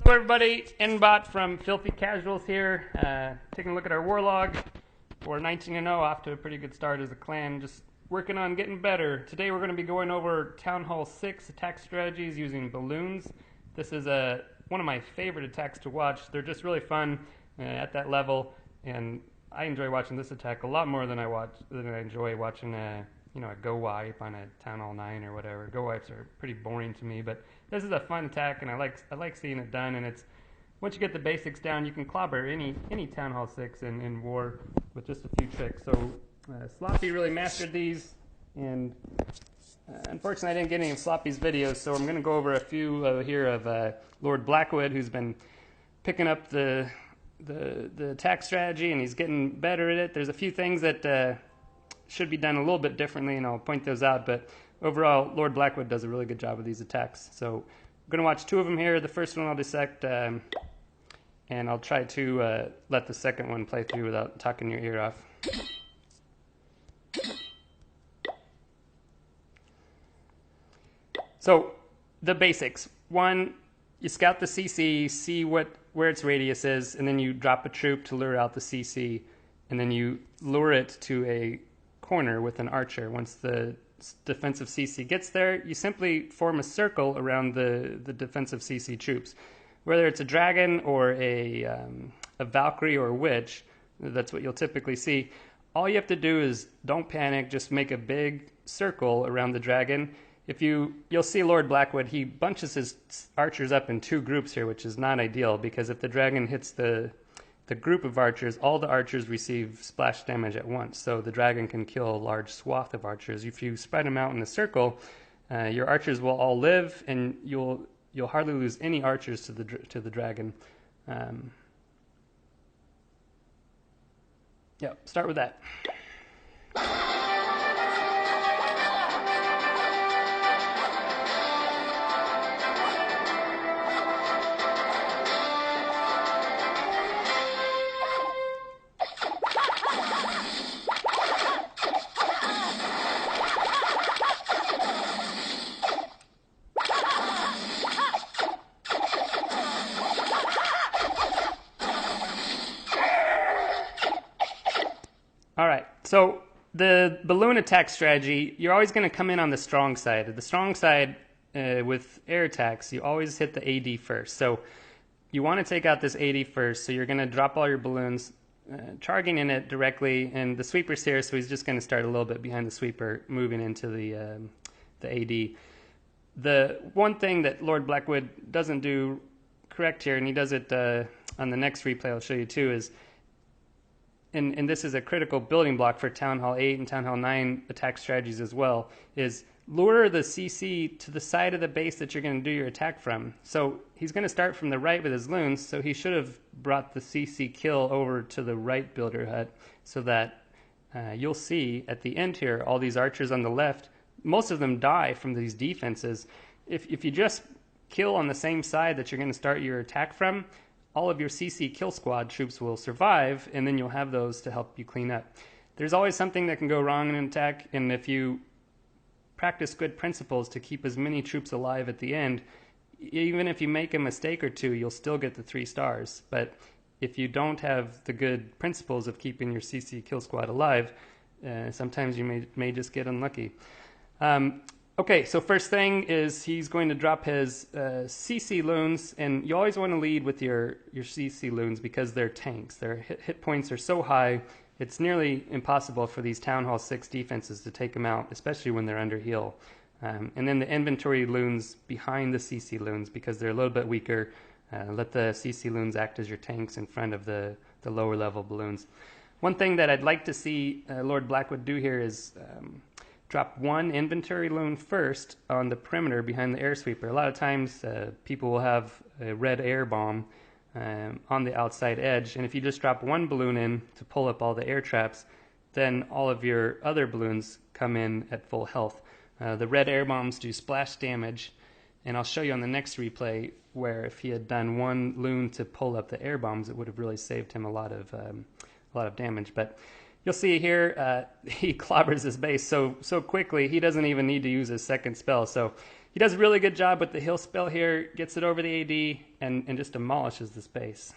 Hello everybody, Nbot from Filthy Casuals here, taking a look at our war log. We're 19-0, off to a pretty good start as a clan, just working on getting better. Today we're going to be going over Town Hall 6 attack strategies using balloons. This is one of my favorite attacks to watch. They're just really fun at that level, and I enjoy watching this attack a lot more than I enjoy watching a go wipe on a Town Hall 9 or whatever. Go wipes are pretty boring to me, but this is a fun attack, and I like seeing it done. And it's once you get the basics down, you can clobber any Town Hall 6 in war with just a few tricks. So Sloppy really mastered these, and unfortunately I didn't get any of Sloppy's videos, so I'm going to go over a few here of Lord Blackwood, who's been picking up the attack strategy, and he's getting better at it. There's a few things that should be done a little bit differently, and I'll point those out, but overall Lord Blackwood does a really good job with these attacks. So I'm going to watch two of them here. The first one I'll dissect, and I'll try to let the second one play through without talking your ear off. So the basics. One, you scout the CC, see where its radius is, and then you drop a troop to lure out the CC, and then you lure it to a corner with an archer. Once the defensive CC gets there, you simply form a circle around the defensive CC troops. Whether it's a dragon or a Valkrie or a witch, that's what you'll typically see. All you have to do is don't panic, just make a big circle around the dragon. You'll see Lord Blackwood, he bunches his archers up in two groups here, which is not ideal, because if the dragon hits the group of archers, all the archers receive splash damage at once, so the dragon can kill a large swath of archers. If you spread them out in a circle, your archers will all live, and you'll hardly lose any archers to the dragon. Yeah, start with that. All right, so the balloon attack strategy, you're always going to come in on the strong side. The strong side with air attacks, you always hit the AD first. So you want to take out this AD first, so you're going to drop all your balloons, charging in it directly, and the sweeper's here, so he's just going to start a little bit behind the sweeper, moving into the AD. The one thing that Lord Blackwood doesn't do correct here, and he does it on the next replay I'll show you too, is and this is a critical building block for Town Hall 8 and Town Hall 9 attack strategies as well, is lure the CC to the side of the base that you're going to do your attack from. So he's going to start from the right with his loons, so he should have brought the CC kill over to the right builder hut, so that you'll see at the end here, all these archers on the left, most of them die from these defenses. If you just kill on the same side that you're going to start your attack from, all of your CC kill squad troops will survive, and then you'll have those to help you clean up. There's always something that can go wrong in an attack, and if you practice good principles to keep as many troops alive at the end, even if you make a mistake or two, you'll still get the 3 stars. But if you don't have the good principles of keeping your CC kill squad alive, sometimes you may just get unlucky. Okay, so first thing is he's going to drop his CC loons, and you always want to lead with your CC loons because they're tanks. Their hit points are so high, it's nearly impossible for these Town Hall 6 defenses to take them out, especially when they're under heal. And then the inventory loons behind the CC loons, because they're a little bit weaker, let the CC loons act as your tanks in front of the lower level balloons. One thing that I'd like to see Lord Blackwood do here is drop one inventory loon first on the perimeter behind the air sweeper. A lot of times people will have a red air bomb on the outside edge, and if you just drop one balloon in to pull up all the air traps, then all of your other balloons come in at full health. The red air bombs do splash damage, and I'll show you on the next replay where if he had done one loon to pull up the air bombs, it would have really saved him a lot of damage. But you'll see here he clobbers his base so quickly he doesn't even need to use his second spell. So He does a really good job with the heal spell here, gets it over the AD, and just demolishes the space.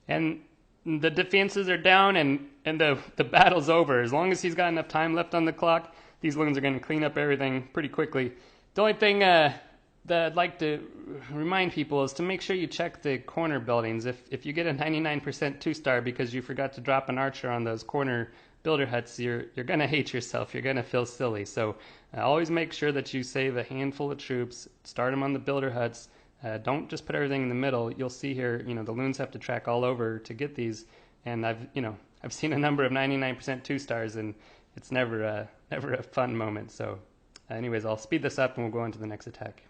And the defenses are down, and the battle's over. As long as he's got enough time left on the clock, these loons are going to clean up everything pretty quickly. The only thing that I'd like to remind people is to make sure you check the corner buildings. If you get a 99% 2-star because you forgot to drop an archer on those corner builder huts, you're going to hate yourself. You're going to feel silly. So always make sure that you save a handful of troops, start them on the builder huts. Don't just put everything in the middle. You'll see here, the loons have to track all over to get these, and I've seen a number of 99% 2-stars, and it's never a fun moment. So, anyways, I'll speed this up, and we'll go on to the next attack.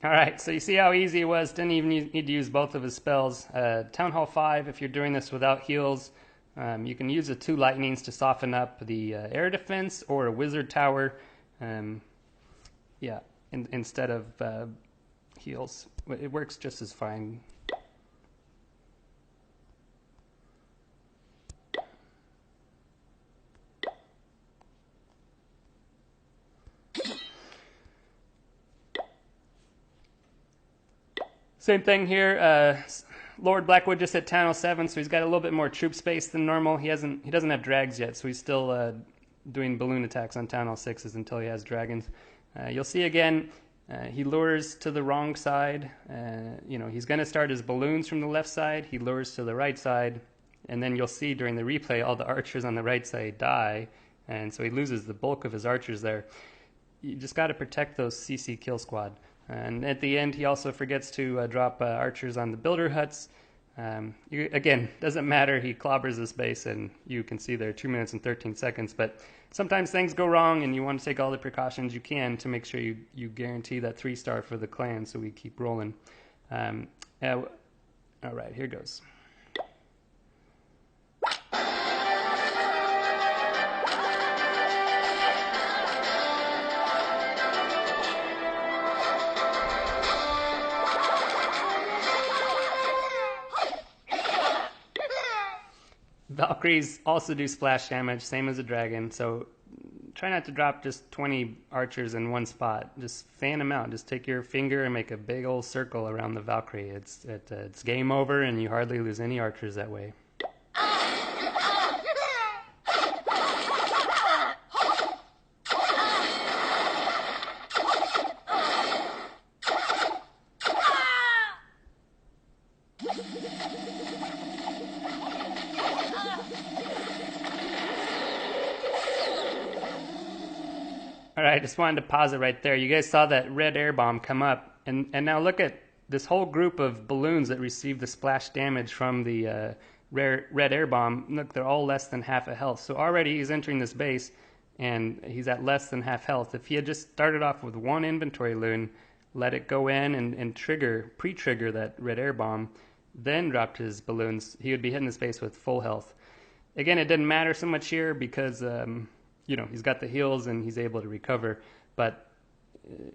Alright, so you see how easy it was. Didn't even need to use both of his spells. Town Hall 5, if you're doing this without heals, you can use the 2 lightnings to soften up the air defense or a wizard tower. Instead of heals. It works just as fine. Same thing here. Lord Blackwood just hit Town Hall 7, so he's got a little bit more troop space than normal. He doesn't have drags yet, so he's still doing balloon attacks on Town Hall 6s until he has dragons. You'll see again, he lures to the wrong side. He's going to start his balloons from the left side. He lures to the right side, and then you'll see during the replay all the archers on the right side die, and so he loses the bulk of his archers there. You just got to protect those CC kill squad. And at the end, he also forgets to drop archers on the builder huts. Again, doesn't matter. He clobbers this base, and you can see there 2 minutes and 13 seconds. But sometimes things go wrong, and you want to take all the precautions you can to make sure you guarantee that 3-star for the clan, so we keep rolling. All right, here goes. Valkyries also do splash damage, same as a dragon, so try not to drop just 20 archers in one spot. Just fan them out. Just take your finger and make a big old circle around the Valkyrie. It's game over, and you hardly lose any archers that way. All right, I just wanted to pause it right there. You guys saw that red air bomb come up, and now look at this whole group of balloons that received the splash damage from the red air bomb. Look, they're all less than half a health. So already he's entering this base, and he's at less than half health. If he had just started off with one inventory loon, let it go in and pre-trigger that red air bomb, then dropped his balloons, he would be hitting this base with full health. Again, it didn't matter so much here because he's got the heals and he's able to recover. But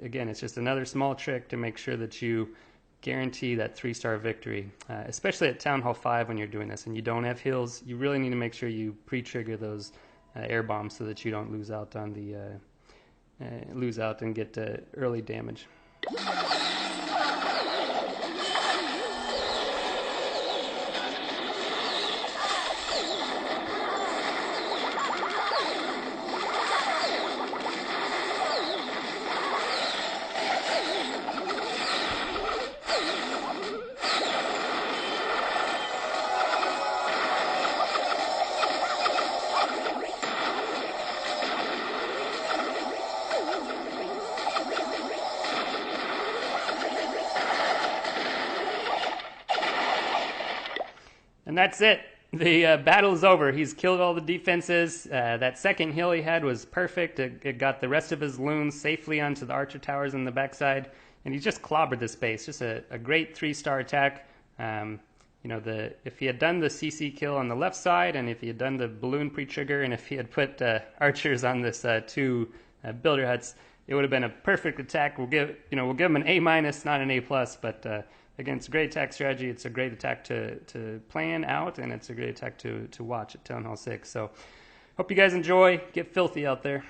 again, it's just another small trick to make sure that you guarantee that 3-star victory, especially at Town Hall 5 when you're doing this and you don't have heals. You really need to make sure you pre-trigger those air bombs so that you don't lose out on the and get early damage. that's it. The battle is over. He's killed all the defenses. That second hill he had was perfect. It got the rest of his loons safely onto the archer towers on the backside, and he just clobbered this base. Just a great 3-star attack. If he had done the CC kill on the left side, and if he had done the balloon pre-trigger, and if he had put archers on this 2 builder huts, it would have been a perfect attack. We'll give him an A-, not an A+, but again, it's a great attack strategy. It's a great attack to plan out, and it's a great attack to watch at Town Hall 6. So hope you guys enjoy. Get filthy out there.